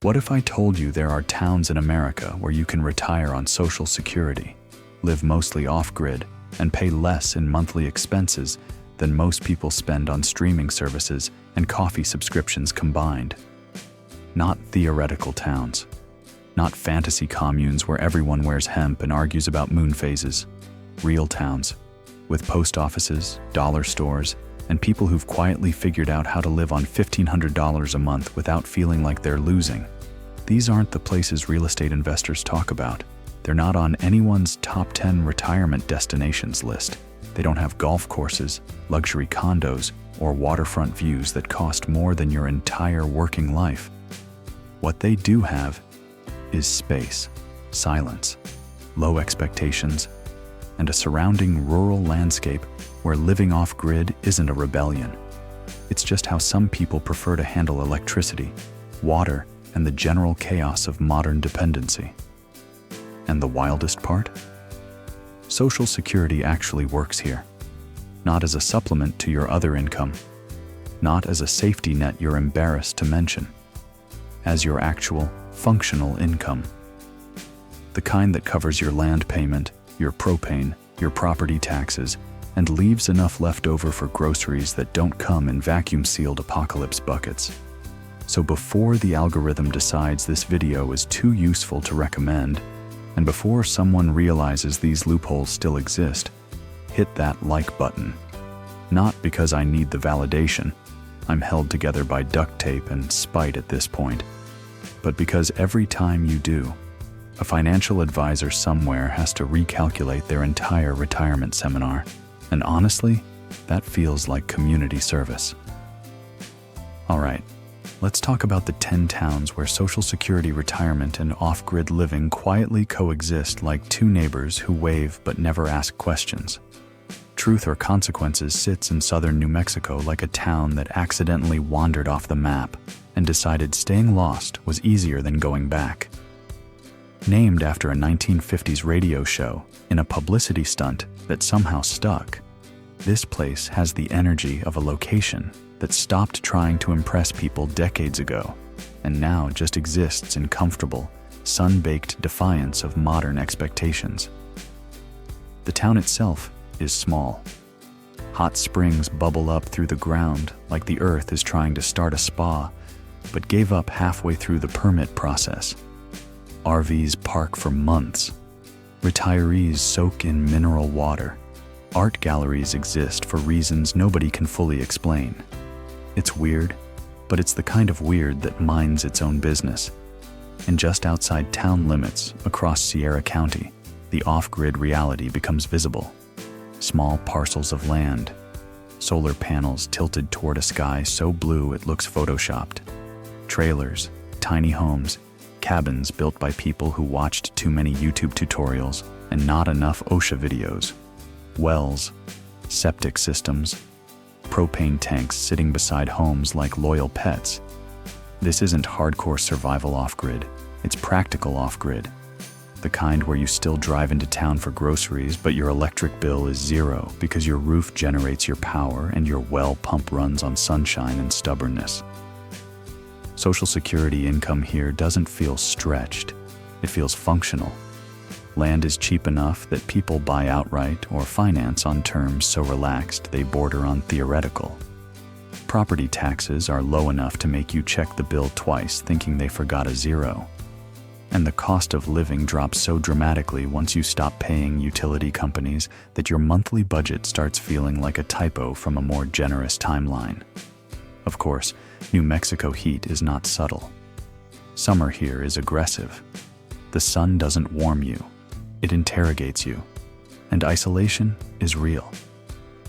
What if I told you there are towns in America where you can retire on Social Security, live mostly off-grid, and pay less in monthly expenses than most people spend on streaming services and coffee subscriptions combined? Not theoretical towns. Not fantasy communes where everyone wears hemp and argues about moon phases. Real towns, with post offices, dollar stores, and people who've quietly figured out how to live on $1,500 a month without feeling like they're losing. These aren't the places real estate investors talk about. They're not on anyone's top 10 retirement destinations list. They don't have golf courses, luxury condos, or waterfront views that cost more than your entire working life. What they do have is space, silence, low expectations, and a surrounding rural landscape where living off-grid isn't a rebellion. It's just how some people prefer to handle electricity, water, and the general chaos of modern dependency. And the wildest part? Social Security actually works here. Not as a supplement to your other income. Not as a safety net you're embarrassed to mention. As your actual, functional income. The kind that covers your land payment, your propane, your property taxes, and leaves enough left over for groceries that don't come in vacuum-sealed apocalypse buckets. So before the algorithm decides this video is too useful to recommend, and before someone realizes these loopholes still exist, hit that like button. Not because I need the validation, I'm held together by duct tape and spite at this point, but because every time you do, a financial advisor somewhere has to recalculate their entire retirement seminar, and honestly, that feels like community service. All right, let's talk about the 10 towns where Social Security retirement and off-grid living quietly coexist like two neighbors who wave but never ask questions. Truth or Consequences sits in southern New Mexico like a town that accidentally wandered off the map and decided staying lost was easier than going back. Named after a 1950s radio show in a publicity stunt that somehow stuck, this place has the energy of a location that stopped trying to impress people decades ago and now just exists in comfortable, sun-baked defiance of modern expectations. The town itself is small. Hot springs bubble up through the ground like the earth is trying to start a spa, but gave up halfway through the permit process. RVs park for months. Retirees soak in mineral water. Art galleries exist for reasons nobody can fully explain. It's weird, but it's the kind of weird that minds its own business. And just outside town limits, across Sierra County, the off-grid reality becomes visible. Small parcels of land, solar panels tilted toward a sky so blue it looks photoshopped, trailers, tiny homes, cabins built by people who watched too many YouTube tutorials and not enough OSHA videos, wells, septic systems, propane tanks sitting beside homes like loyal pets. This isn't hardcore survival off-grid, it's practical off-grid. The kind where you still drive into town for groceries, but your electric bill is zero because your roof generates your power and your well pump runs on sunshine and stubbornness. Social Security income here doesn't feel stretched, it feels functional. Land is cheap enough that people buy outright or finance on terms so relaxed they border on theoretical. Property taxes are low enough to make you check the bill twice thinking they forgot a zero. And the cost of living drops so dramatically once you stop paying utility companies that your monthly budget starts feeling like a typo from a more generous timeline. Of course, New Mexico heat is not subtle. Summer here is aggressive. The sun doesn't warm you, it interrogates you. And isolation is real.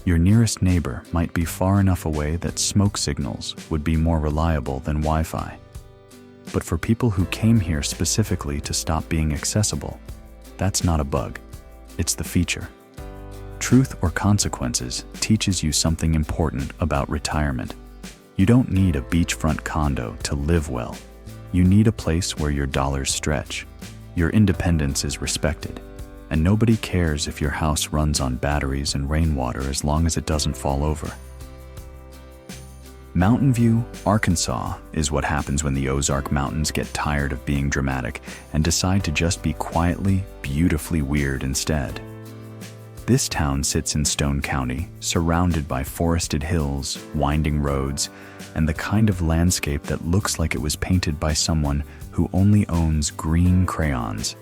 Your nearest neighbor might be far enough away that smoke signals would be more reliable than Wi-Fi. But for people who came here specifically to stop being accessible, that's not a bug, it's the feature. Truth or Consequences teaches you something important about retirement. You don't need a beachfront condo to live well. You need a place where your dollars stretch, your independence is respected, and nobody cares if your house runs on batteries and rainwater as long as it doesn't fall over. Mountain View, Arkansas is what happens when the Ozark Mountains get tired of being dramatic and decide to just be quietly, beautifully weird instead. This town sits in Stone County, surrounded by forested hills, winding roads, and the kind of landscape that looks like it was painted by someone who only owns green crayons.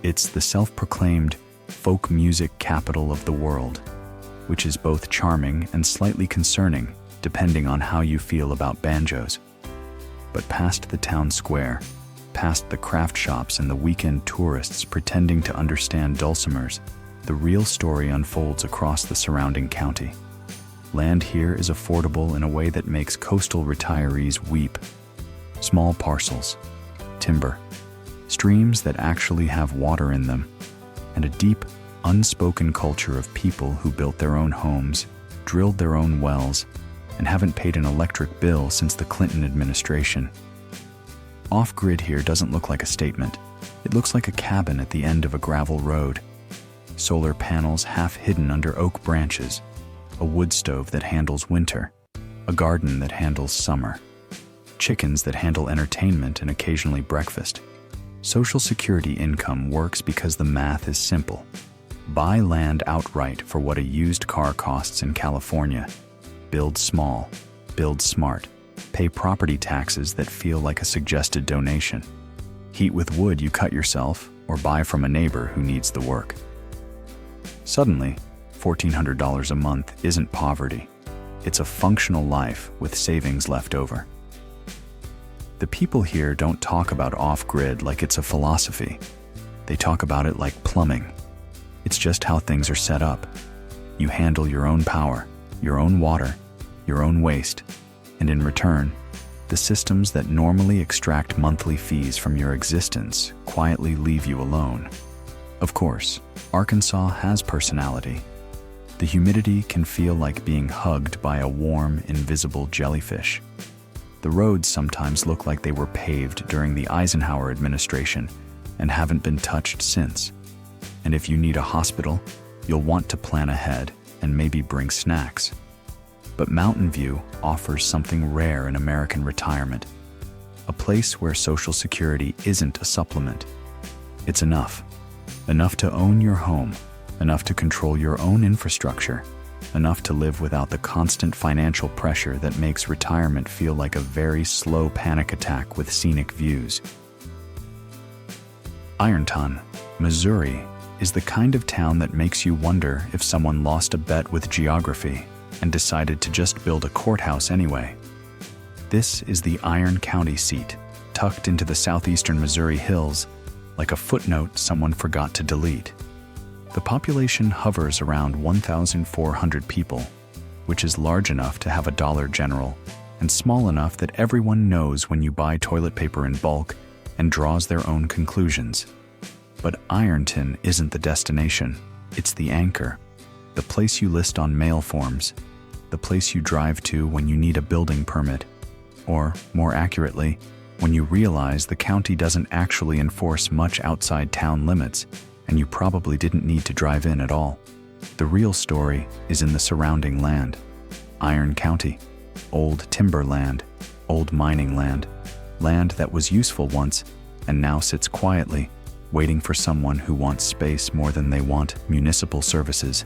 It's the self-proclaimed folk music capital of the world, which is both charming and slightly concerning, depending on how you feel about banjos. But past the town square, past the craft shops and the weekend tourists pretending to understand dulcimers, the real story unfolds across the surrounding county. Land here is affordable in a way that makes coastal retirees weep. Small parcels, timber, streams that actually have water in them, and a deep, unspoken culture of people who built their own homes, drilled their own wells, and haven't paid an electric bill since the Clinton administration. Off-grid here doesn't look like a statement. It looks like a cabin at the end of a gravel road. Solar panels half hidden under oak branches, a wood stove that handles winter, a garden that handles summer, chickens that handle entertainment and occasionally breakfast. Social Security income works because the math is simple. Buy land outright for what a used car costs in California. Build small, build smart, pay property taxes that feel like a suggested donation. Heat with wood you cut yourself or buy from a neighbor who needs the work. Suddenly, $1,400 a month isn't poverty. It's a functional life with savings left over. The people here don't talk about off-grid like it's a philosophy. They talk about it like plumbing. It's just how things are set up. You handle your own power, your own water, your own waste, and in return, the systems that normally extract monthly fees from your existence quietly leave you alone. Of course, Arkansas has personality. The humidity can feel like being hugged by a warm, invisible jellyfish. The roads sometimes look like they were paved during the Eisenhower administration and haven't been touched since. And if you need a hospital, you'll want to plan ahead and maybe bring snacks. But Mountain View offers something rare in American retirement, a place where Social Security isn't a supplement. It's enough. Enough to own your home, enough to control your own infrastructure, enough to live without the constant financial pressure that makes retirement feel like a very slow panic attack with scenic views. Ironton, Missouri, is the kind of town that makes you wonder if someone lost a bet with geography and decided to just build a courthouse anyway. This is the Iron County seat, tucked into the southeastern Missouri hills, like a footnote someone forgot to delete. The population hovers around 1,400 people, which is large enough to have a Dollar General and small enough that everyone knows when you buy toilet paper in bulk and draws their own conclusions. But Ironton isn't the destination, it's the anchor, the place you list on mail forms, the place you drive to when you need a building permit, or, more accurately, when you realize the county doesn't actually enforce much outside town limits, and you probably didn't need to drive in at all. The real story is in the surrounding land. Iron County, old timber land, old mining land, land that was useful once and now sits quietly, waiting for someone who wants space more than they want municipal services.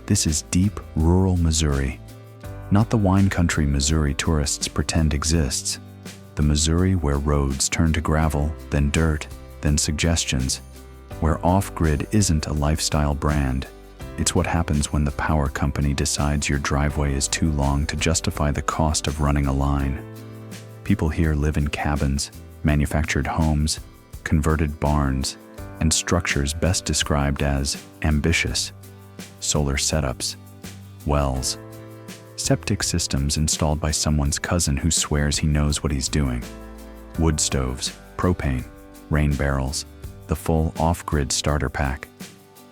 This is deep, rural Missouri. Not the wine country Missouri tourists pretend exists. The Missouri where roads turn to gravel, then dirt, then suggestions. Where off-grid isn't a lifestyle brand. It's what happens when the power company decides your driveway is too long to justify the cost of running a line. People here live in cabins, manufactured homes, converted barns, and structures best described as ambitious. Solar setups, wells, septic systems installed by someone's cousin who swears he knows what he's doing, wood stoves, propane, rain barrels, the full off-grid starter pack.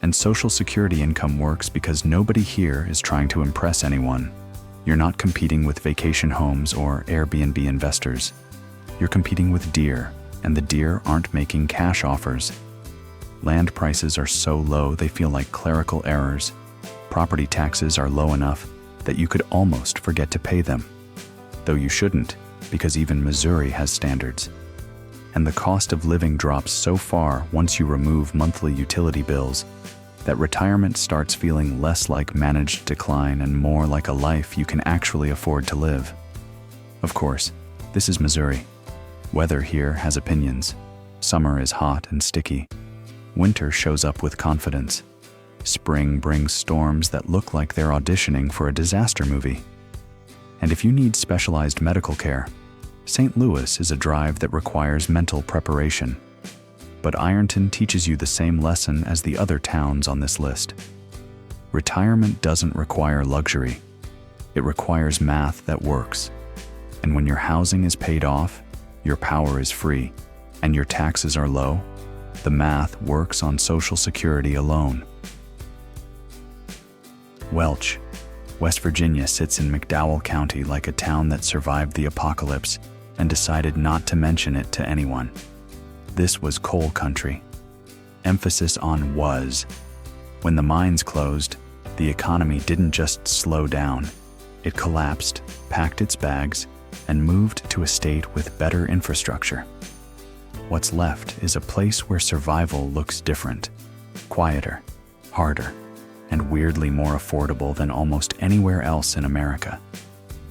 And Social Security income works because nobody here is trying to impress anyone. You're not competing with vacation homes or Airbnb investors. You're competing with deer, and the deer aren't making cash offers. Land prices are so low they feel like clerical errors. Property taxes are low enough that you could almost forget to pay them. though you shouldn't, because even Missouri has standards. And the cost of living drops so far once you remove monthly utility bills that retirement starts feeling less like managed decline and more like a life you can actually afford to live. Of course, this is Missouri. Weather here has opinions. Summer is hot and sticky. Winter shows up with confidence. Spring brings storms that look like they're auditioning for a disaster movie. And if you need specialized medical care, St. Louis is a drive that requires mental preparation. But Ironton teaches you the same lesson as the other towns on this list. Retirement doesn't require luxury. It requires math that works. And when your housing is paid off, your power is free, and your taxes are low, the math works on Social Security alone. Welch, West Virginia sits in McDowell County like a town that survived the apocalypse and decided not to mention it to anyone. This was coal country. Emphasis on was. When the mines closed, the economy didn't just slow down. It collapsed, packed its bags, and moved to a state with better infrastructure. What's left is a place where survival looks different, quieter, harder, and weirdly more affordable than almost anywhere else in America.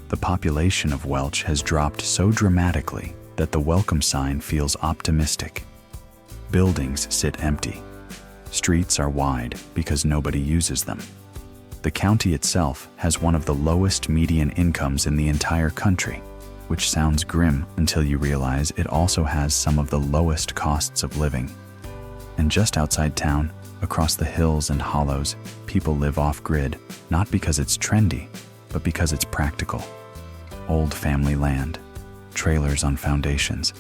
The population of Welch has dropped so dramatically that the welcome sign feels optimistic. Buildings sit empty. Streets are wide because nobody uses them. The county itself has one of the lowest median incomes in the entire country, which sounds grim until you realize it also has some of the lowest costs of living. And just outside town, across the hills and hollows, people live off-grid, not because it's trendy, but because it's practical. Old family land, trailers on foundations,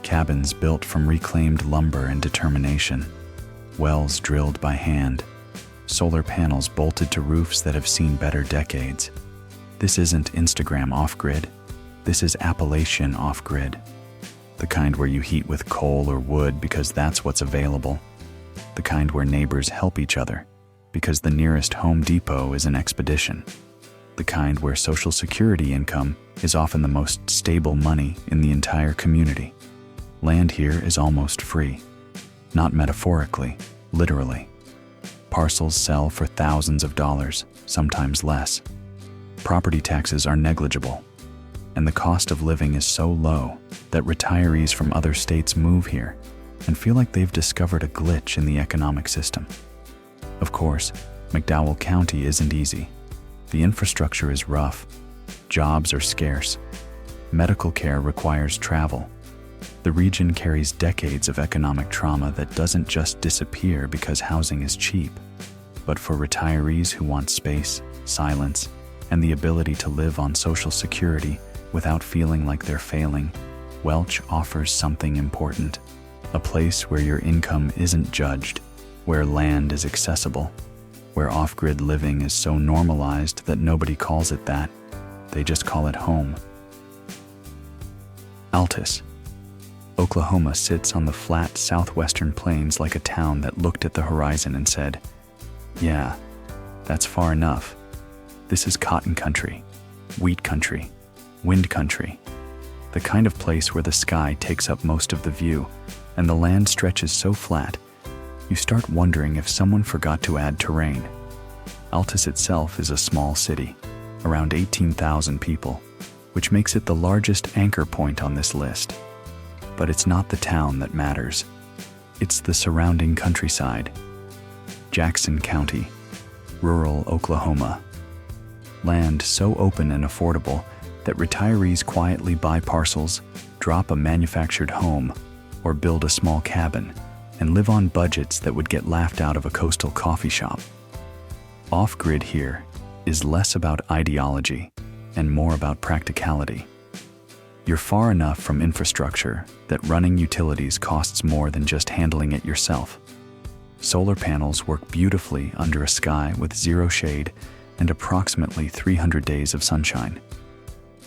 cabins built from reclaimed lumber and determination, wells drilled by hand, solar panels bolted to roofs that have seen better decades. This isn't Instagram off-grid. This is Appalachian off-grid. The kind where you heat with coal or wood because that's what's available. The kind where neighbors help each other because the nearest Home Depot is an expedition. The kind where Social Security income is often the most stable money in the entire community. Land here is almost free. Not metaphorically, literally. Parcels sell for thousands of dollars, sometimes less. Property taxes are negligible. And the cost of living is so low that retirees from other states move here and feel like they've discovered a glitch in the economic system. Of course, McDowell County isn't easy. The infrastructure is rough. Jobs are scarce. Medical care requires travel. The region carries decades of economic trauma that doesn't just disappear because housing is cheap, but for retirees who want space, silence, and the ability to live on Social Security without feeling like they're failing, Welch offers something important. A place where your income isn't judged, where land is accessible, where off-grid living is so normalized that nobody calls it that. They just call it home. Altus, Oklahoma sits on the flat southwestern plains like a town that looked at the horizon and said, "Yeah, that's far enough. This is cotton country, wheat country, wind country, the kind of place where the sky takes up most of the view and the land stretches so flat, you start wondering if someone forgot to add terrain." Altus itself is a small city, around 18,000 people, which makes it the largest anchor point on this list. But it's not the town that matters. It's the surrounding countryside. Jackson County, rural Oklahoma. Land so open and affordable that retirees quietly buy parcels, drop a manufactured home, or build a small cabin, and live on budgets that would get laughed out of a coastal coffee shop. Off-grid here is less about ideology and more about practicality. You're far enough from infrastructure that running utilities costs more than just handling it yourself. Solar panels work beautifully under a sky with zero shade and approximately 300 days of sunshine.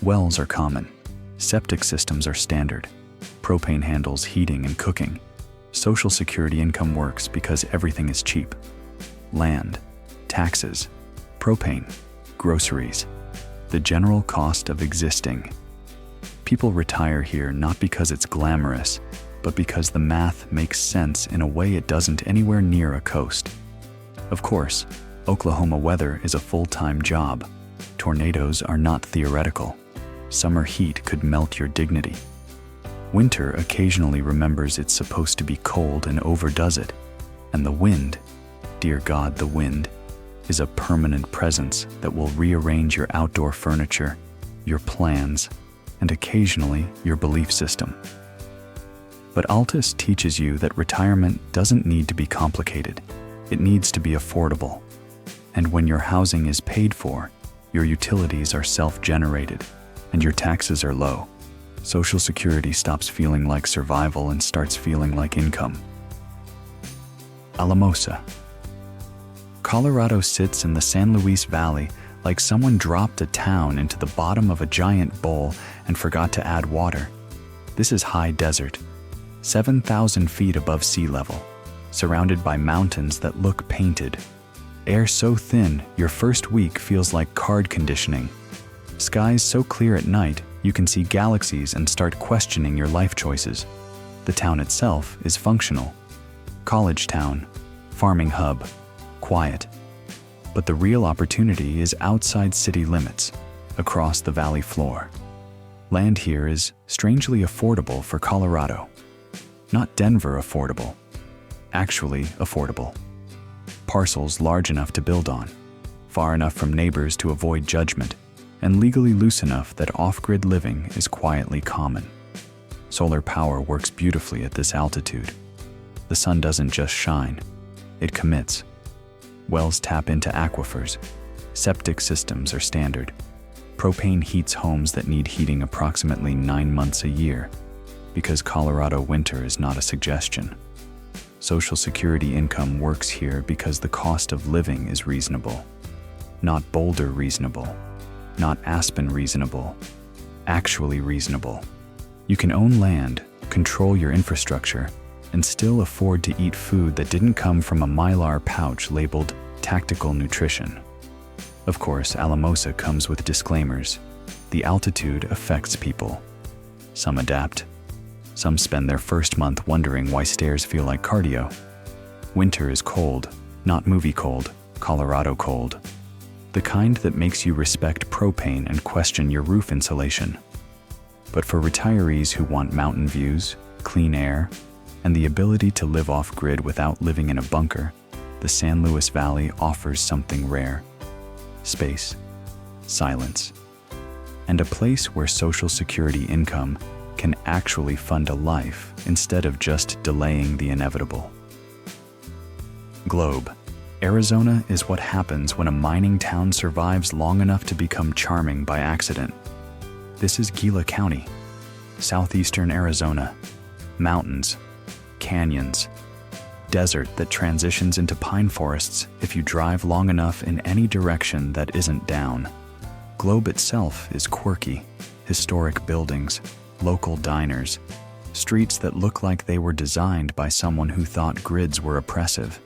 Wells are common. Septic systems are standard. Propane handles heating and cooking. Social Security income works because everything is cheap. Land, taxes, propane, groceries. The general cost of existing People retire here not because it's glamorous, but because the math makes sense in a way it doesn't anywhere near a coast. Of course, Oklahoma weather is a full-time job. Tornadoes are not theoretical. Summer heat could melt your dignity. Winter occasionally remembers it's supposed to be cold and overdoes it. And the wind, dear God, the wind, is a permanent presence that will rearrange your outdoor furniture, your plans, and occasionally your belief system. But Altus teaches you that retirement doesn't need to be complicated. It needs to be affordable. And when your housing is paid for, your utilities are self-generated, and your taxes are low, Social Security stops feeling like survival and starts feeling like income. Alamosa. Colorado sits in the San Luis Valley like someone dropped a town into the bottom of a giant bowl and forgot to add water. This is high desert, 7,000 feet above sea level, surrounded by mountains that look painted. Air so thin, your first week feels like card conditioning. Skies so clear at night, you can see galaxies and start questioning your life choices. The town itself is functional. College town, farming hub, quiet. But the real opportunity is outside city limits, across the valley floor. Land here is strangely affordable for Colorado. Not Denver affordable, actually affordable. Parcels large enough to build on, far enough from neighbors to avoid judgment, and legally loose enough that off-grid living is quietly common. Solar power works beautifully at this altitude. The sun doesn't just shine, it commits. Wells tap into aquifers. Septic systems are standard. Propane heats homes that need heating approximately 9 months a year, because Colorado winter is not a suggestion. Social Security income works here because the cost of living is reasonable. Not Boulder reasonable, not Aspen reasonable, actually reasonable. You can own land, control your infrastructure, and still afford to eat food that didn't come from a Mylar pouch labeled tactical nutrition. Of course, Alamosa comes with disclaimers. The altitude affects people. Some adapt. Some spend their first month wondering why stairs feel like cardio. Winter is cold, not movie cold, Colorado cold. The kind that makes you respect propane and question your roof insulation. But for retirees who want mountain views, clean air, and the ability to live off-grid without living in a bunker, the San Luis Valley offers something rare. Space, silence, and a place where Social Security income can actually fund a life instead of just delaying the inevitable. Globe. Arizona is what happens when a mining town survives long enough to become charming by accident. This is Gila County, southeastern Arizona. Mountains, canyons, desert that transitions into pine forests if you drive long enough in any direction that isn't down. Globe itself is quirky. Historic buildings, local diners, streets that look like they were designed by someone who thought grids were oppressive.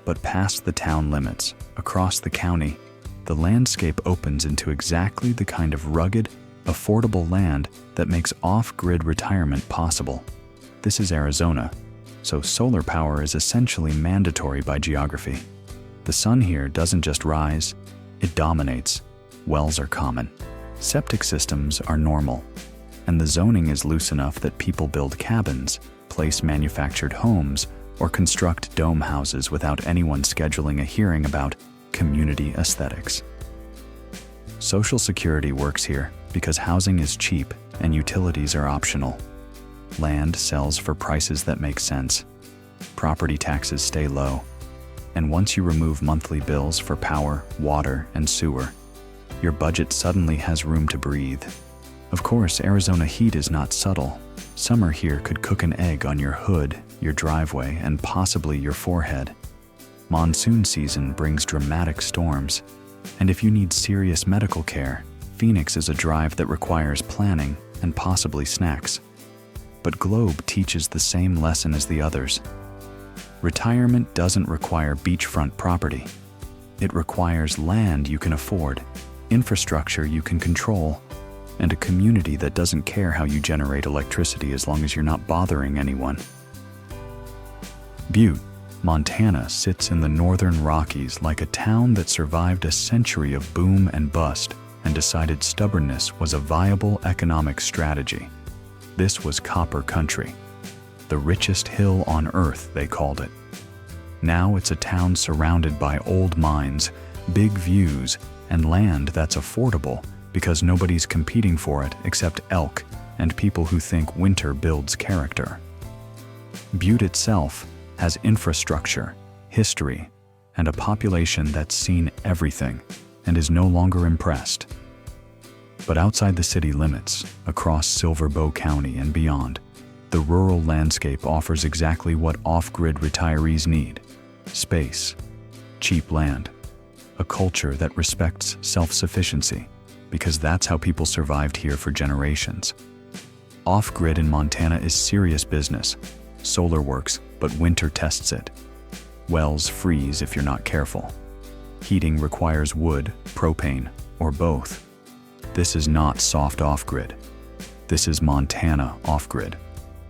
But past the town limits, across the county, the landscape opens into exactly the kind of rugged, affordable land that makes off-grid retirement possible. This is Arizona, so solar power is essentially mandatory by geography. The sun here doesn't just rise, it dominates. Wells are common. Septic systems are normal. And the zoning is loose enough that people build cabins, place manufactured homes, or construct dome houses without anyone scheduling a hearing about community aesthetics. Social Security works here because housing is cheap and utilities are optional. Land sells for prices that make sense. Property taxes stay low. And once you remove monthly bills for power, water, and sewer, your budget suddenly has room to breathe. Of course, Arizona heat is not subtle. Summer here could cook an egg on your hood, your driveway, and possibly your forehead. Monsoon season brings dramatic storms. And if you need serious medical care, Phoenix is a drive that requires planning and possibly snacks. But Globe teaches the same lesson as the others. Retirement doesn't require beachfront property. It requires land you can afford, infrastructure you can control, and a community that doesn't care how you generate electricity as long as you're not bothering anyone. Butte, Montana sits in the northern Rockies like a town that survived a century of boom and bust and decided stubbornness was a viable economic strategy. This was copper country. The richest hill on earth, they called it. Now it's a town surrounded by old mines, big views, and land that's affordable because nobody's competing for it except elk and people who think winter builds character. Butte itself has infrastructure, history, and a population that's seen everything and is no longer impressed. But outside the city limits, across Silver Bow County and beyond, the rural landscape offers exactly what off-grid retirees need: space, cheap land, a culture that respects self-sufficiency, because that's how people survived here for generations. Off-grid in Montana is serious business. Solar works, but winter tests it. Wells freeze if you're not careful. Heating requires wood, propane, or both. This is not soft off-grid. This is Montana off-grid,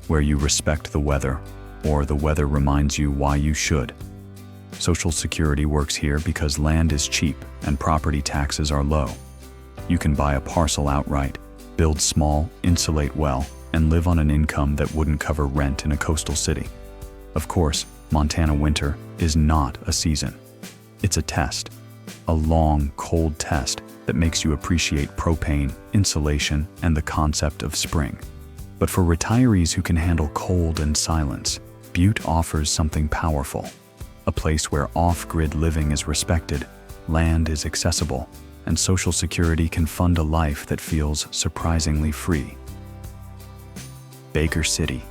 where you respect the weather, or the weather reminds you why you should. Social Security works here because land is cheap and property taxes are low. You can buy a parcel outright, build small, insulate well, and live on an income that wouldn't cover rent in a coastal city. Of course, Montana winter is not a season. It's a test, a long, cold test that makes you appreciate propane, insulation, and the concept of spring. But for retirees who can handle cold and silence, Butte offers something powerful. A place where off-grid living is respected, land is accessible, and Social Security can fund a life that feels surprisingly free. Baker City,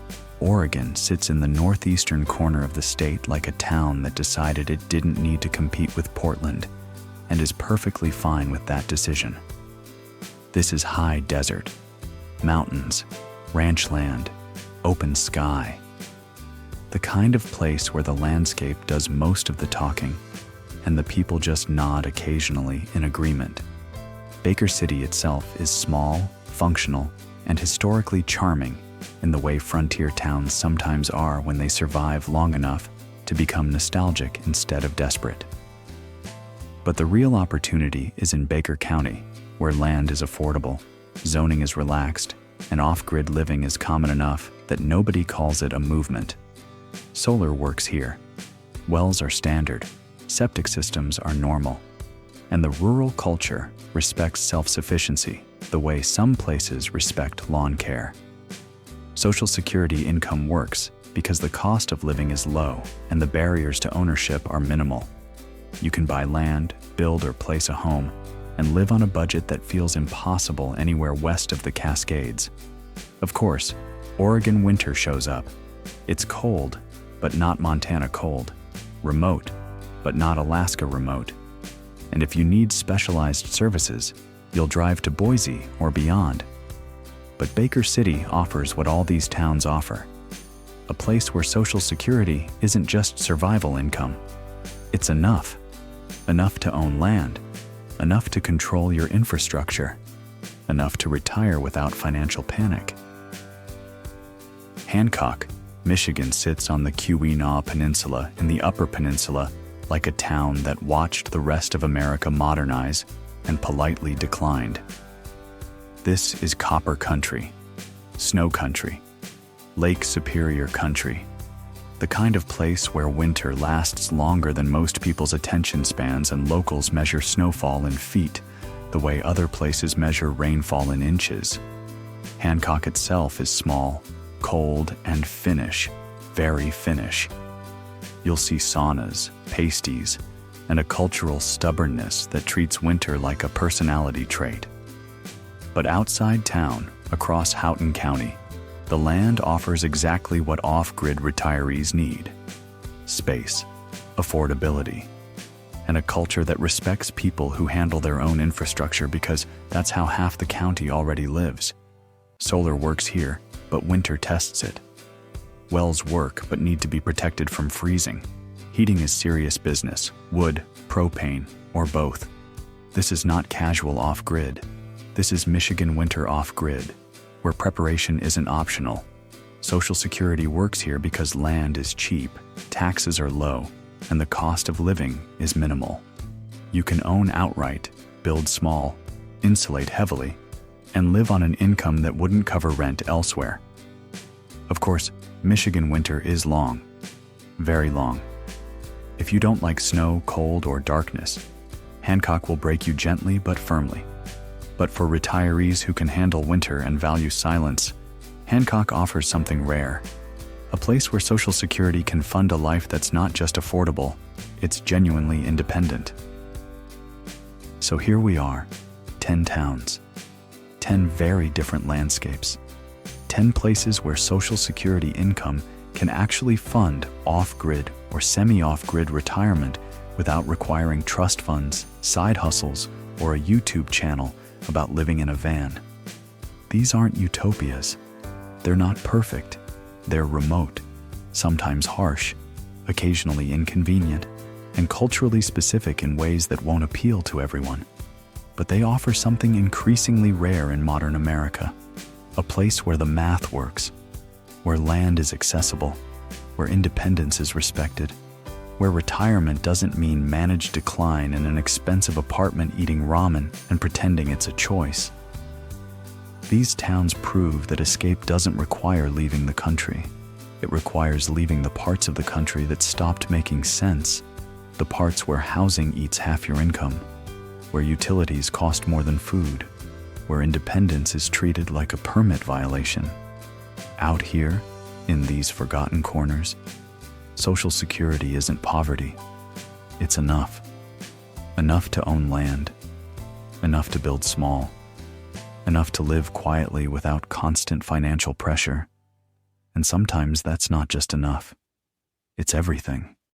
Oregon sits in the northeastern corner of the state like a town that decided it didn't need to compete with Portland, and is perfectly fine with that decision. This is high desert, mountains, ranch land, open sky. The kind of place where the landscape does most of the talking, and the people just nod occasionally in agreement. Baker City itself is small, functional, and historically charming in the way frontier towns sometimes are when they survive long enough to become nostalgic instead of desperate. But the real opportunity is in Baker County, where land is affordable, zoning is relaxed, and off-grid living is common enough that nobody calls it a movement. Solar works here. Wells are standard, septic systems are normal, and the rural culture respects self-sufficiency the way some places respect lawn care. Social Security income works because the cost of living is low and the barriers to ownership are minimal. You can buy land, build or place a home, and live on a budget that feels impossible anywhere west of the Cascades. Of course, Oregon winter shows up. It's cold, but not Montana cold. Remote, but not Alaska remote. And if you need specialized services, you'll drive to Boise or beyond. But Baker City offers what all these towns offer: a place where Social Security isn't just survival income. It's enough to own land, enough to control your infrastructure, enough to retire without financial panic. Hancock, Michigan sits on the Keweenaw Peninsula in the Upper Peninsula like a town that watched the rest of America modernize and politely declined. This is copper country, snow country, Lake Superior country, the kind of place where winter lasts longer than most people's attention spans and locals measure snowfall in feet, the way other places measure rainfall in inches. Hancock itself is small, cold, and Finnish, very Finnish. You'll see saunas, pasties, and a cultural stubbornness that treats winter like a personality trait. But outside town, across Houghton County, the land offers exactly what off-grid retirees need: space, affordability, and a culture that respects people who handle their own infrastructure because that's how half the county already lives. Solar works here, but winter tests it. Wells work but need to be protected from freezing. Heating is serious business: wood, propane, or both. This is not casual off-grid. This is Michigan winter off-grid, where preparation isn't optional. Social Security works here because land is cheap, taxes are low, and the cost of living is minimal. You can own outright, build small, insulate heavily, and live on an income that wouldn't cover rent elsewhere. Of course, Michigan winter is long, very long. If you don't like snow, cold, or darkness, Hancock will break you gently but firmly. But for retirees who can handle winter and value silence, Hancock offers something rare. A place where Social Security can fund a life that's not just affordable, it's genuinely independent. So here we are, 10 towns, 10 very different landscapes, 10 places where Social Security income can actually fund off-grid or semi-off-grid retirement without requiring trust funds, side hustles, or a YouTube channel about living in a van. These aren't utopias. They're not perfect. They're remote, sometimes harsh, occasionally inconvenient, and culturally specific in ways that won't appeal to everyone. But they offer something increasingly rare in modern America, a place where the math works, where land is accessible, where independence is respected, where retirement doesn't mean managed decline in an expensive apartment eating ramen and pretending it's a choice. These towns prove that escape doesn't require leaving the country. It requires leaving the parts of the country that stopped making sense, the parts where housing eats half your income, where utilities cost more than food, where independence is treated like a permit violation. Out here, in these forgotten corners, Social Security isn't poverty. It's enough. Enough to own land. Enough to build small. Enough to live quietly without constant financial pressure. And sometimes that's not just enough. It's everything.